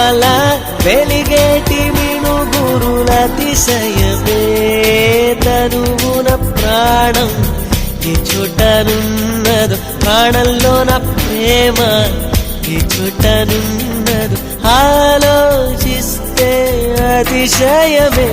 అలా వెలిగేటి మినుగురుల అతిశయమే తనువున ప్రాణం ఈ చుట్టనున్నదు ప్రాణంలో నా ప్రేమ ఈ చుట్టనున్నదు ఆలోచిస్తే అతిశయమే